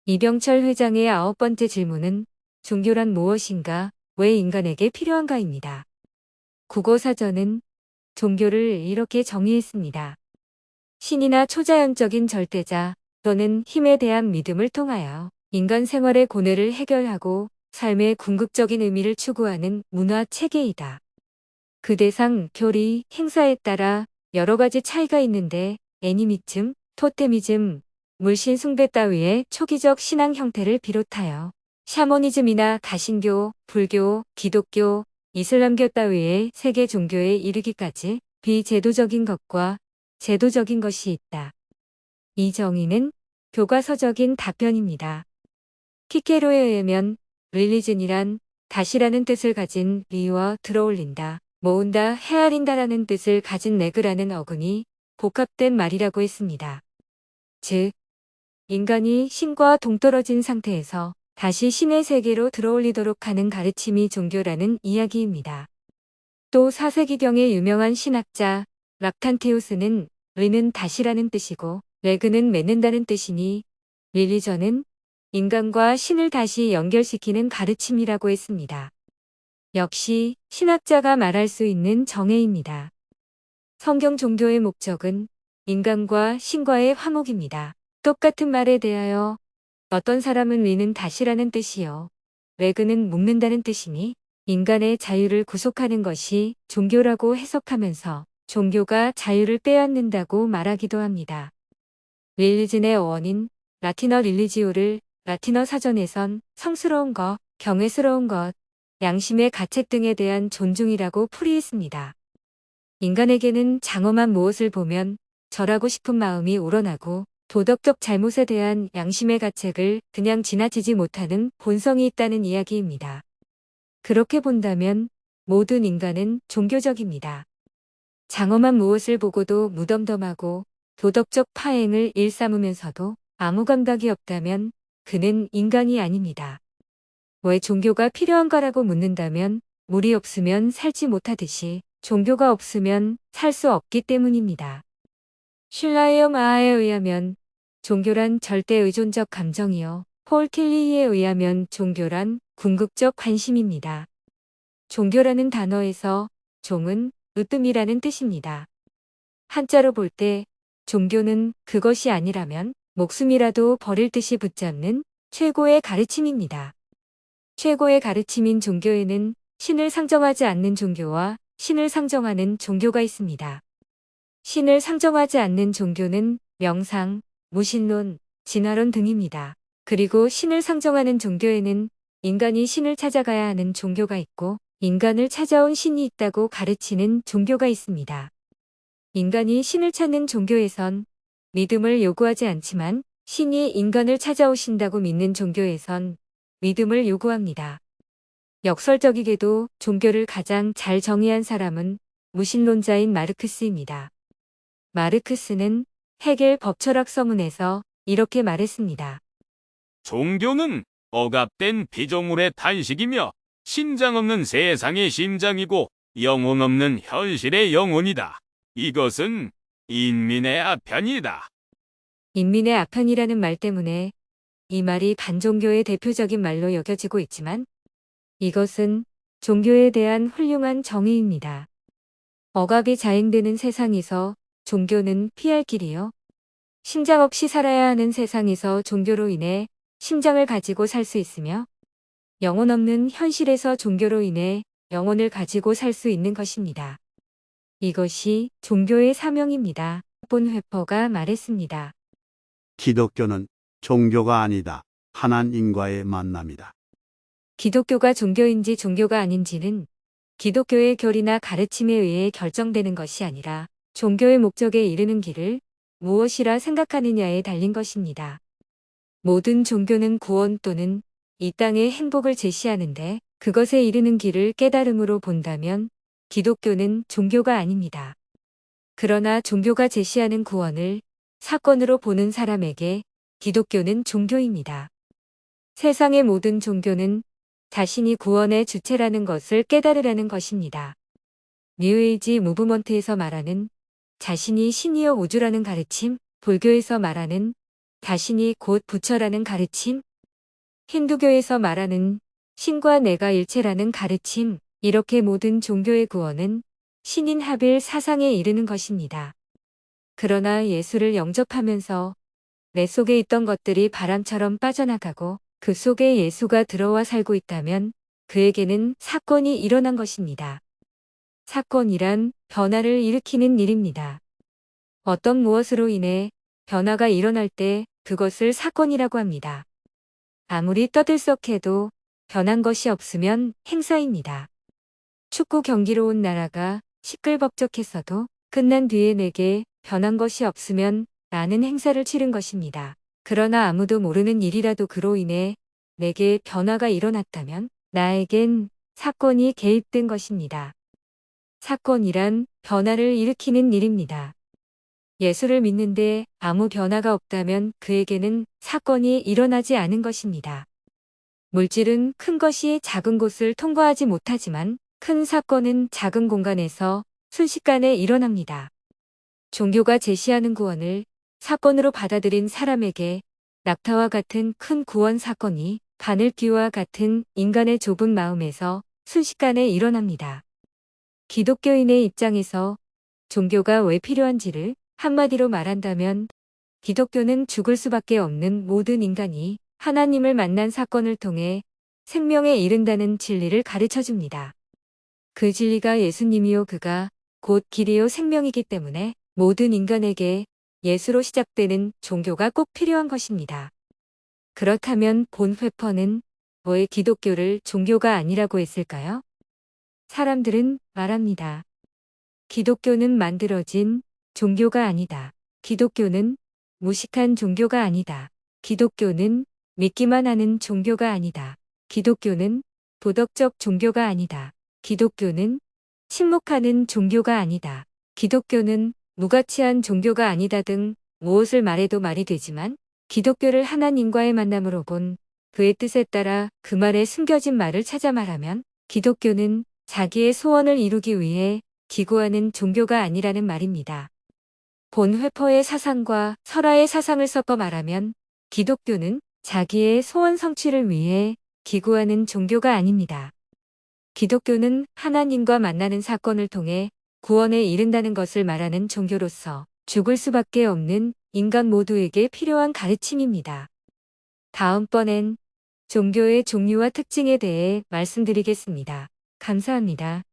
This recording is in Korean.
이병철 회장의 9번째 질문은 종교란 무엇인가, 왜 인간에게 필요한가입니다. 국어사전은 종교를 이렇게 정의했습니다. 신이나 초자연적인 절대자 또는 힘에 대한 믿음을 통하여 인간 생활의 고뇌를 해결하고 삶의 궁극적인 의미를 추구하는 문화 체계이다. 그 대상, 교리, 행사에 따라 여러 가지 차이가 있는데 애니미즘, 토테미즘, 물신 숭배 따위의 초기적 신앙 형태를 비롯하여 샤머니즘이나 다신교, 불교, 기독교, 이슬람교 따위의 세계 종교에 이르기까지 비제도적인 것과 제도적인 것이 있다. 이 정의는 교과서적인 답변입니다. 키케로에 의하면 릴리즌이란 다시라는 뜻을 가진 리와 들어올린다, 모은다, 헤아린다라는 뜻을 가진 레그라는 어근이 복합된 말이라고 했습니다. 즉, 인간이 신과 동떨어진 상태에서 다시 신의 세계로 들어올리도록 하는 가르침이 종교라는 이야기입니다. 또 4세기경의 유명한 신학자 락탄테우스는 리는 다시라는 뜻이고 레그는 맺는다는 뜻이니 릴리전은 인간과 신을 다시 연결시키는 가르침이라고 했습니다. 역시 신학자가 말할 수 있는 정의입니다. 성경 종교의 목적은 인간과 신과의 화목입니다. 똑같은 말에 대하여 어떤 사람은 리는 다시라는 뜻이요, 레그는 묶는다는 뜻이니 인간의 자유를 구속하는 것이 종교라고 해석하면서 종교가 자유를 빼앗는다고 말하기도 합니다. 릴리즌의 원인, 라틴어 릴리지오를 라틴어 사전에선 성스러운 것, 경외스러운 것, 양심의 가책 등에 대한 존중이라고 풀이했습니다. 인간에게는 장엄한 무엇을 보면 절하고 싶은 마음이 우러나고 도덕적 잘못에 대한 양심의 가책을 그냥 지나치지 못하는 본성이 있다는 이야기입니다. 그렇게 본다면 모든 인간은 종교적입니다. 장엄한 무엇을 보고도 무덤덤하고 도덕적 파행을 일삼으면서도 아무 감각이 없다면 그는 인간이 아닙니다. 왜 종교가 필요한가라고 묻는다면 물이 없으면 살지 못하듯이 종교가 없으면 살 수 없기 때문입니다. 슐라이엄 아하에 의하면 종교란 절대 의존적 감정이요, 폴 켈리에 의하면 종교란 궁극적 관심입니다. 종교라는 단어에서 종은 으뜸이라는 뜻입니다. 한자로 볼 때 종교는 그것이 아니라면 목숨이라도 버릴 듯이 붙잡는 최고의 가르침입니다. 최고의 가르침인 종교에는 신을 상정하지 않는 종교와 신을 상정하는 종교가 있습니다. 신을 상정하지 않는 종교는 명상, 무신론, 진화론 등입니다. 그리고 신을 상정하는 종교에는 인간이 신을 찾아가야 하는 종교가 있고 인간을 찾아온 신이 있다고 가르치는 종교가 있습니다. 인간이 신을 찾는 종교에선 믿음을 요구하지 않지만 신이 인간을 찾아오신다고 믿는 종교에선 믿음을 요구합니다. 역설적이게도 종교를 가장 잘 정의한 사람은 무신론자인 마르크스입니다. 마르크스는 헤겔 법철학 서문에서 이렇게 말했습니다. 종교는 억압된 피조물의 탄식이며 심장 없는 세상의 심장이고 영혼 없는 현실의 영혼이다. 이것은 인민의 아편이다. 인민의 아편이라는 말 때문에 이 말이 반종교의 대표적인 말로 여겨지고 있지만 이것은 종교에 대한 훌륭한 정의입니다. 억압이 자행되는 세상에서 종교는 피할 길이요, 심장 없이 살아야 하는 세상에서 종교로 인해 심장을 가지고 살 수 있으며 영혼 없는 현실에서 종교로 인해 영혼을 가지고 살 수 있는 것입니다. 이것이 종교의 사명입니다. 본회퍼가 말했습니다. 기독교는 종교가 아니다. 하나님과의 만남이다. 기독교가 종교인지 종교가 아닌지는 기독교의 교리나 가르침에 의해 결정되는 것이 아니라 종교의 목적에 이르는 길을 무엇이라 생각하느냐에 달린 것입니다. 모든 종교는 구원 또는 이 땅의 행복을 제시하는데 그것에 이르는 길을 깨달음으로 본다면 기독교는 종교가 아닙니다. 그러나 종교가 제시하는 구원을 사건으로 보는 사람에게 기독교는 종교입니다. 세상의 모든 종교는 자신이 구원의 주체라는 것을 깨달으라는 것입니다. 뉴에이지 무브먼트에서 말하는 자신이 신이여 우주라는 가르침, 불교에서 말하는 자신이 곧 부처라는 가르침, 힌두교에서 말하는 신과 내가 일체라는 가르침, 이렇게 모든 종교의 구원은 신인 하빌 사상에 이르는 것입니다. 그러나 예수를 영접하면서 내 속에 있던 것들이 바람처럼 빠져나가고 그 속에 예수가 들어와 살고 있다면 그에게는 사건이 일어난 것입니다. 사건이란 변화를 일으키는 일입니다. 어떤 무엇으로 인해 변화가 일어날 때 그것을 사건이라고 합니다. 아무리 떠들썩해도 변한 것이 없으면 행사입니다. 축구 경기로 온 나라가 시끌벅적했어도 끝난 뒤에 내게 변한 것이 없으면 나는 행사를 치른 것입니다. 그러나 아무도 모르는 일이라도 그로 인해 내게 변화가 일어났다면 나에겐 사건이 개입된 것입니다. 사건이란 변화를 일으키는 일입니다. 예수를 믿는데 아무 변화가 없다면 그에게는 사건이 일어나지 않은 것입니다. 물질은 큰 것이 작은 곳을 통과하지 못하지만 큰 사건은 작은 공간에서 순식간에 일어납니다. 종교가 제시하는 구원을 사건으로 받아들인 사람에게 낙타와 같은 큰 구원 사건이 바늘귀와 같은 인간의 좁은 마음에서 순식간에 일어납니다. 기독교인의 입장에서 종교가 왜 필요한지를 한마디로 말한다면 기독교는 죽을 수밖에 없는 모든 인간이 하나님을 만난 사건을 통해 생명에 이른다는 진리를 가르쳐 줍니다. 그 진리가 예수님이요 그가 곧 길이요 생명이기 때문에 모든 인간에게 예수로 시작되는 종교가 꼭 필요한 것입니다. 그렇다면 본 회퍼는 왜 기독교를 종교가 아니라고 했을까요? 사람들은 말합니다. 기독교는 만들어진 종교가 아니다. 기독교는 무식한 종교가 아니다. 기독교는 믿기만 하는 종교가 아니다. 기독교는 도덕적 종교가 아니다. 기독교는 침묵하는 종교가 아니다. 기독교는 무가치한 종교가 아니다 등 무엇을 말해도 말이 되지만 기독교를 하나님과의 만남으로 본 그의 뜻에 따라 그 말에 숨겨진 말을 찾아 말하면 기독교는 자기의 소원을 이루기 위해 기구하는 종교가 아니라는 말입니다. 본 회퍼의 사상과 설화의 사상을 섞어 말하면 기독교는 자기의 소원 성취를 위해 기구하는 종교가 아닙니다. 기독교는 하나님과 만나는 사건을 통해 구원에 이른다는 것을 말하는 종교로서 죽을 수밖에 없는 인간 모두에게 필요한 가르침입니다. 다음번엔 종교의 종류와 특징에 대해 말씀드리겠습니다. 감사합니다.